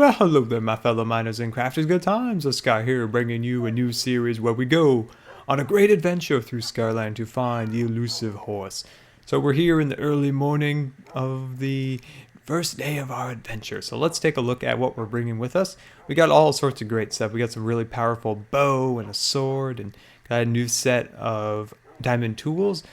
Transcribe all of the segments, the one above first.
Well, hello there, my fellow miners and crafters. Good times. Scar here, bringing you a new series where we go on a great adventure through Scarland to find the elusive horse. So we're here in the early morning of the first day of our adventure. So let's take a look at what we're bringing with us. We got all sorts of great stuff. We got some really powerful bow and a sword, and got a new set of diamond tools.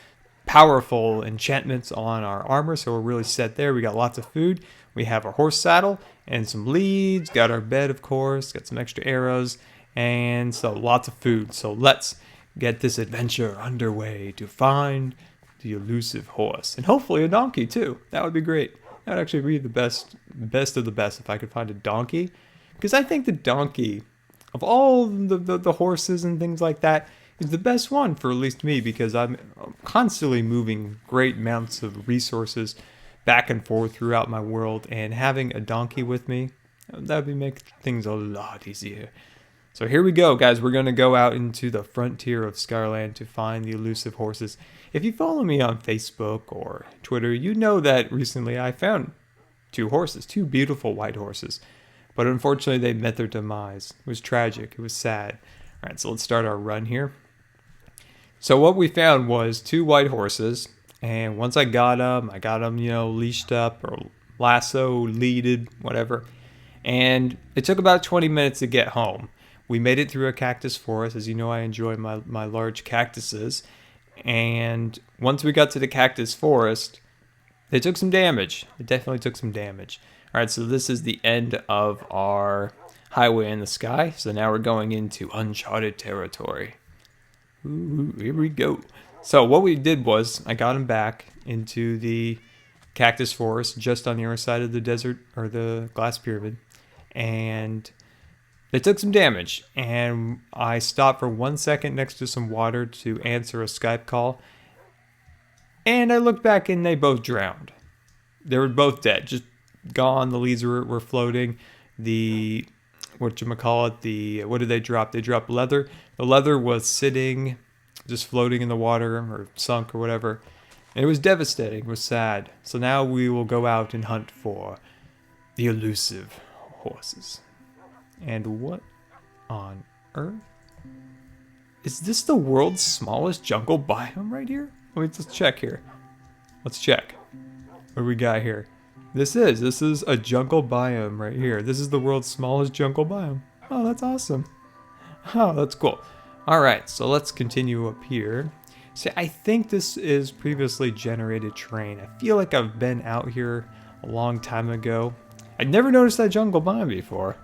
Powerful enchantments on our armor, so we're really set there. We got lots of food. We have our horse saddle and some leads. Got our bed, of course. Got some extra arrows, and so lots of food. So let's get this adventure underway to find the elusive horse, and hopefully a donkey too. That would be great. That would actually be the best of the best if I could find a donkey, because I think the donkey, of all the horses and things like that, is the best one for at least me, because I'm constantly moving great amounts of resources back and forth throughout my world, and having a donkey with me, that would make things a lot easier. So here we go, guys. We're going to go out into the frontier of Scarland to find the elusive horses. If you follow me on Facebook or Twitter, you know that recently I found two horses, two beautiful white horses. But unfortunately, they met their demise. It was tragic. It was sad. All right, so let's start our run here. So what we found was two white horses, and once I got them, leashed up or lasso, leaded, whatever. And it took about 20 minutes to get home. We made it through a cactus forest. As you know, I enjoy my large cactuses. And once we got to the cactus forest, they took some damage. It definitely took some damage. All right, so this is the end of our highway in the sky. So now we're going into uncharted territory. Ooh, here we go. So what we did was I got him back into the cactus forest just on the other side of the desert, or the glass pyramid, and they took some damage. And I stopped for 1 second next to some water to answer a Skype call, and I looked back and they both drowned. They were both dead, just gone. The leaves were floating. What did they drop? They dropped leather. The leather was sitting, just floating in the water, or sunk, or whatever. And it was devastating. It was sad. So now we will go out and hunt for the elusive horses. And what on earth? Is this the world's smallest jungle biome right here? Let's check here. Let's check. What do we got here? This is a jungle biome right here. This is the world's smallest jungle biome. Oh, that's awesome. Oh, that's cool. All right, so let's continue up here. See, I think this is previously generated terrain. I feel like I've been out here a long time ago. I'd never noticed that jungle biome before.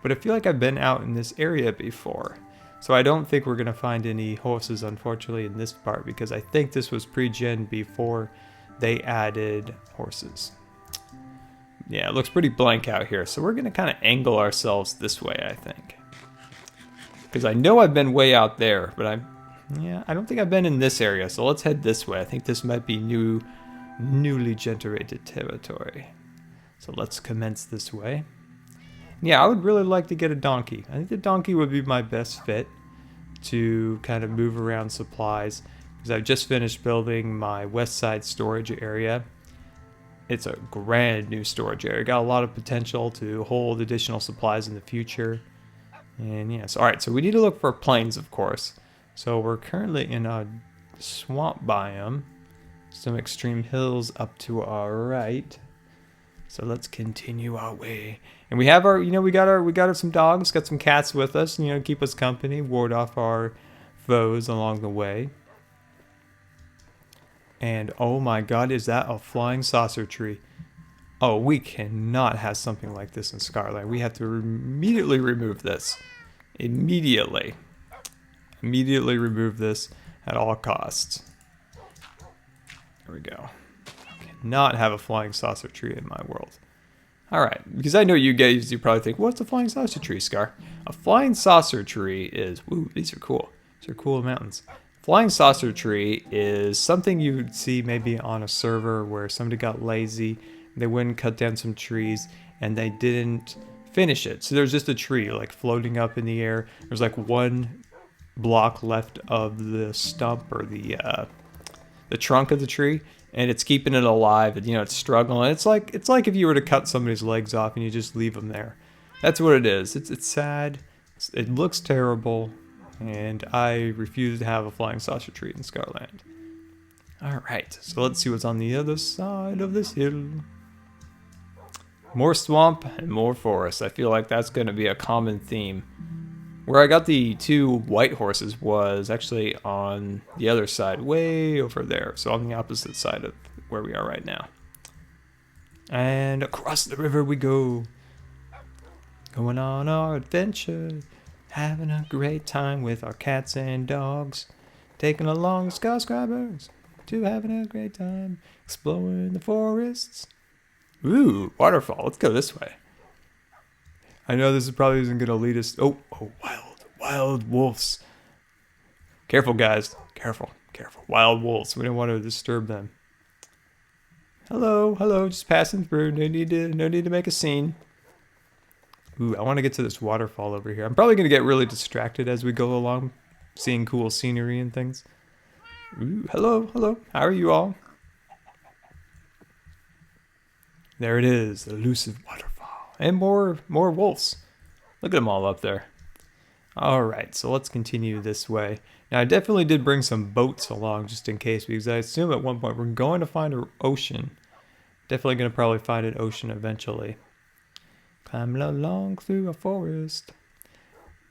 But I feel like I've been out in this area before. So I don't think we're going to find any horses, unfortunately, in this part, because I think this was pre-gen before they added horses. Yeah, it looks pretty blank out here, so we're going to kind of angle ourselves this way, I think. Because I know I've been way out there, but I don't think I've been in this area, so let's head this way. I think this might be newly generated territory. So let's commence this way. Yeah, I would really like to get a donkey. I think the donkey would be my best fit to kind of move around supplies, because I've just finished building my west side storage area. It's a grand new storage area. Got a lot of potential to hold additional supplies in the future. And yes, all right, so we need to look for plains, of course. So we're currently in a swamp biome. Some extreme hills up to our right. So let's continue our way. And we have we got some dogs, got some cats with us, keep us company, ward off our foes along the way. And oh my god, is that a flying saucer tree? Oh, we cannot have something like this in Scarland. We have to immediately remove this. Immediately remove this at all costs. There we go. Cannot have a flying saucer tree in my world. Alright, because I know you guys, you probably think, what's a flying saucer tree, Scar? A flying saucer tree is, ooh, these are cool. These are cool mountains. Flying saucer tree is something you'd see maybe on a server where somebody got lazy, they went and cut down some trees, and they didn't finish it. So there's just a tree like floating up in the air. There's like one block left of the stump, or the the trunk of the tree, and it's keeping it alive, and you know it's struggling. It's like if you were to cut somebody's legs off and you just leave them there. That's what it is. It's sad. It looks terrible, and I refuse to have a flying saucer tree in Scarland. All right, so let's see what's on the other side of this hill. More swamp and more forest. I feel like that's going to be a common theme. Where I got the 2 white horses was actually on the other side, way over there. So on the opposite side of where we are right now. And across the river we go. Going on our adventure. Having a great time with our cats and dogs. Taking along subscribers to having a great time. Exploring the forests. Ooh, waterfall. Let's go this way. I know this probably isn't going to lead us... Oh, wild wolves. Careful, guys. Careful. Wild wolves. We don't want to disturb them. Hello. Just passing through. No need to make a scene. Ooh, I want to get to this waterfall over here. I'm probably going to get really distracted as we go along, seeing cool scenery and things. Ooh, hello. How are you all? There it is, the elusive waterfall. And more wolves. Look at them all up there. Alright, so let's continue this way. Now, I definitely did bring some boats along just in case, because I assume at one point we're going to find an ocean. Definitely going to probably find an ocean eventually. Climbing along through a forest.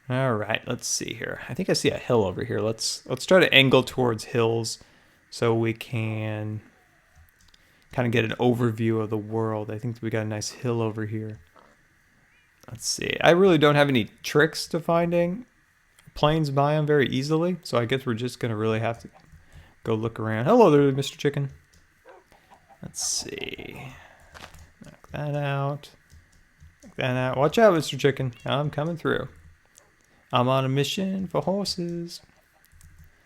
Alright, let's see here. I think I see a hill over here. Let's try to angle towards hills so we can kind of get an overview of the world. I think we got a nice hill over here. Let's see. I really don't have any tricks to finding plains biome very easily, so I guess we're just going to really have to go look around. Hello there, Mr. Chicken. Let's see. Knock that out. Watch out, Mr. Chicken. I'm coming through. I'm on a mission for horses.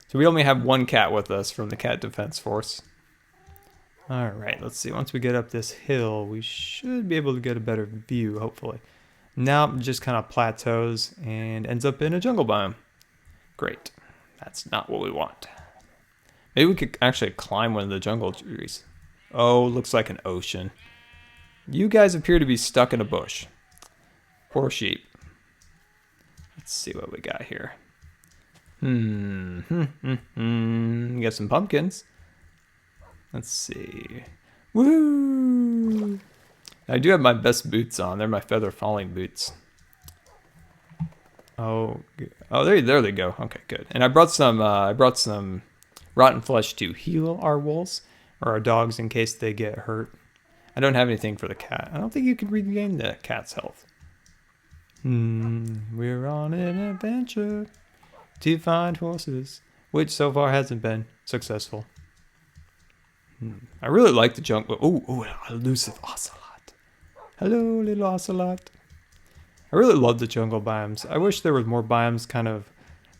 So we only have 1 cat with us from the Cat Defense Force. Alright, let's see. Once we get up this hill, we should be able to get a better view, hopefully. Now it just kind of plateaus and ends up in a jungle biome. Great. That's not what we want. Maybe we could actually climb one of the jungle trees. Oh, looks like an ocean. You guys appear to be stuck in a bush. Poor sheep. Let's see what we got here. We got some pumpkins. Let's see. Woo! I do have my best boots on. They're my feather falling boots. Oh, there they go. Okay, good. And I brought some rotten flesh to heal our wolves or our dogs in case they get hurt. I don't have anything for the cat. I don't think you can regain the cat's health. We're on an adventure to find horses, which so far hasn't been successful. I really like the jungle. Oh, an elusive ocelot. Hello, little ocelot. I really love the jungle biomes. I wish there was more biomes kind of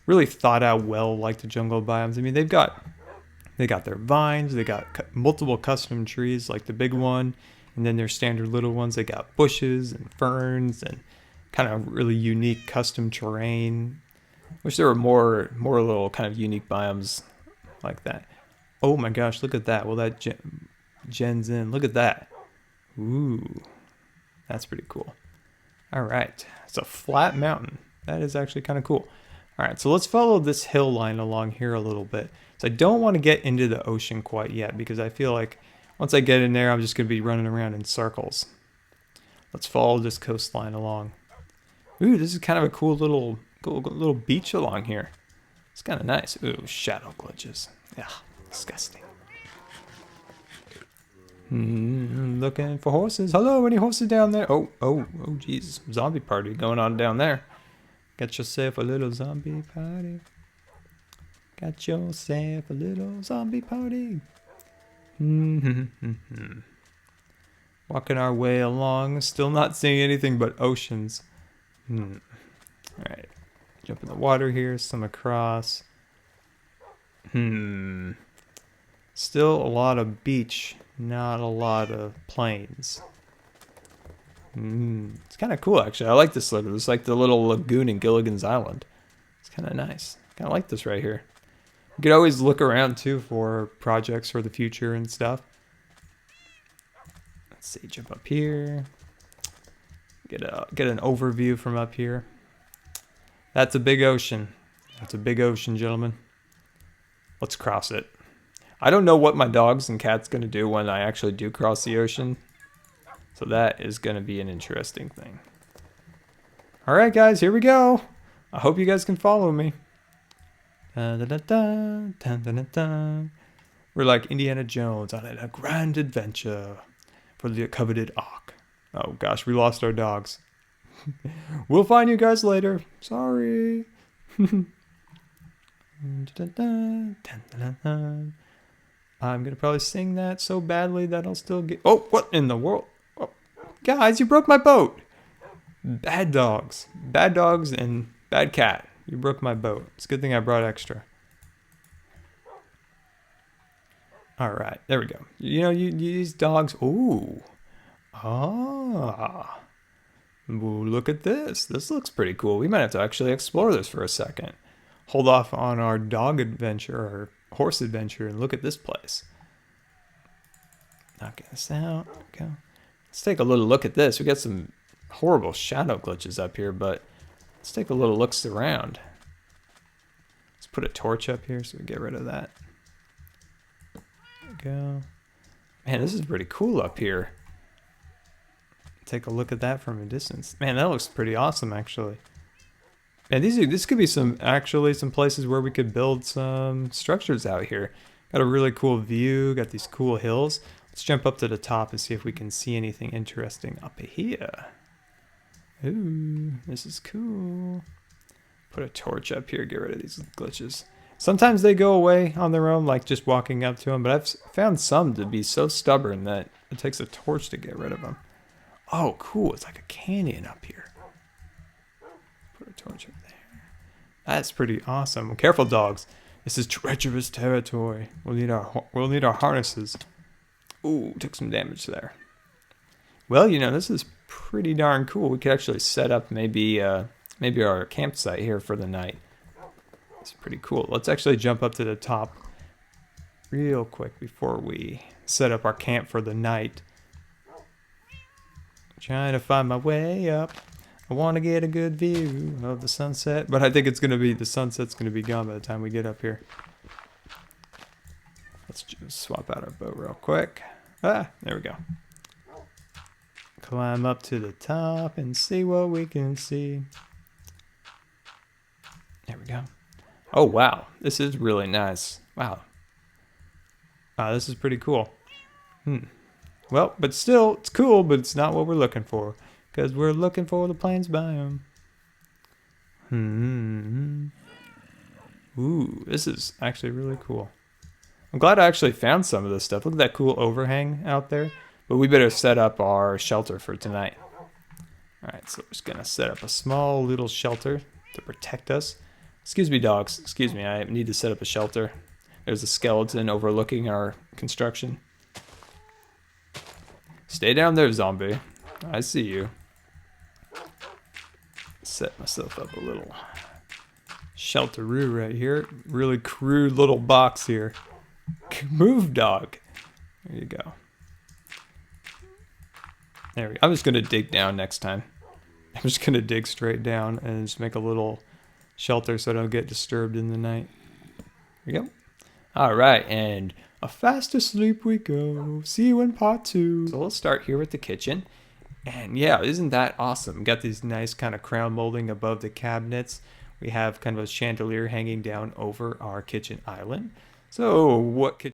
really thought out well like the jungle biomes. I mean, they got their vines, they got multiple custom trees like the big one, and then their standard little ones. They got bushes and ferns and kind of really unique custom terrain. Wish there were more little kind of unique biomes like that. Oh my gosh, look at that. Well, that gens in. Look at that. Ooh, that's pretty cool. All right, it's a flat mountain. That is actually kind of cool. All right, so let's follow this hill line along here a little bit. So I don't want to get into the ocean quite yet because I feel like once I get in there, I'm just going to be running around in circles. Let's follow this coastline along. Ooh, this is kind of a cool little beach along here. It's kind of nice. Ooh, shadow glitches. Yeah, disgusting. Looking for horses. Hello, any horses down there? Oh, jeez. Zombie party going on down there. Got yourself a little zombie party. Got yourself a little zombie party. Walking our way along, still not seeing anything but oceans. Alright. Jump in the water here, swim across. Still a lot of beach, not a lot of plains. It's kind of cool, actually. I like this little. It's like the little lagoon in Gilligan's Island. It's kind of nice. Kind of like this right here. You could always look around too for projects for the future and stuff. Let's see, jump up here. Get an overview from up here. That's a big ocean. That's a big ocean, gentlemen. Let's cross it. I don't know what my dogs and cats gonna do when I actually do cross the ocean. So that is gonna be an interesting thing. All right, guys, here we go. I hope you guys can follow me. Dun, dun, dun, dun, dun, dun, dun. We're like Indiana Jones on a grand adventure for the coveted ark. Oh gosh, we lost our dogs. We'll find you guys later. Sorry. I'm gonna probably sing that so badly that I'll still get. Oh, what in the world? Oh, guys, you broke my boat. Bad dogs and bad cat. You broke my boat. It's a good thing I brought extra. All right, there we go. You know, these dogs. Ooh. Ah. Ooh, look at this. This looks pretty cool. We might have to actually explore this for a second. Hold off on our dog adventure or horse adventure and look at this place. Knock this out. Go. Let's take a little look at this. We got some horrible shadow glitches up here, but let's take a little looks around. Let's put a torch up here so we get rid of that. There we go. Man, this is pretty cool up here. Take a look at that from a distance. Man, that looks pretty awesome, actually. And this could be some places where we could build some structures out here. Got a really cool view. Got these cool hills. Let's jump up to the top and see if we can see anything interesting up here. Ooh, this is cool. Put a torch up here. Get rid of these glitches. Sometimes they go away on their own, like just walking up to them. But I've found some to be so stubborn that it takes a torch to get rid of them. Oh, cool. It's like a canyon up here. Put a torch up there. That's pretty awesome. Careful, dogs. This is treacherous territory. We'll need our harnesses. Ooh, took some damage there. Well, you know, this is pretty darn cool. We could actually set up maybe our campsite here for the night. It's pretty cool. Let's actually jump up to the top real quick before we set up our camp for the night. Trying to find my way up. I want to get a good view of the sunset, but I think the sunset's gonna be gone by the time we get up here. Let's just swap out our boat real quick. Ah, there we go. Climb up to the top and see what we can see. There we go. Oh wow, this is really nice. Wow. This is pretty cool. Well, but still, it's cool, but it's not what we're looking for. Because we're looking for the plains biome. Ooh, this is actually really cool. I'm glad I actually found some of this stuff. Look at that cool overhang out there. But we better set up our shelter for tonight. Alright, so we're just going to set up a small little shelter to protect us. Excuse me, dogs. Excuse me, I need to set up a shelter. There's a skeleton overlooking our construction. Stay down there, zombie. I see you. Set myself up a little shelteroo right here. Really crude little box here. Move, dog. There you go. There we go. I'm just going to dig down next time. I'm just going to dig straight down and just make a little shelter so I don't get disturbed in the night. There we go. All right, and fast asleep we go. See you in part 2. So let's start here with the kitchen. And yeah, isn't that awesome? We got these nice kind of crown molding above the cabinets. We have kind of a chandelier hanging down over our kitchen island. So what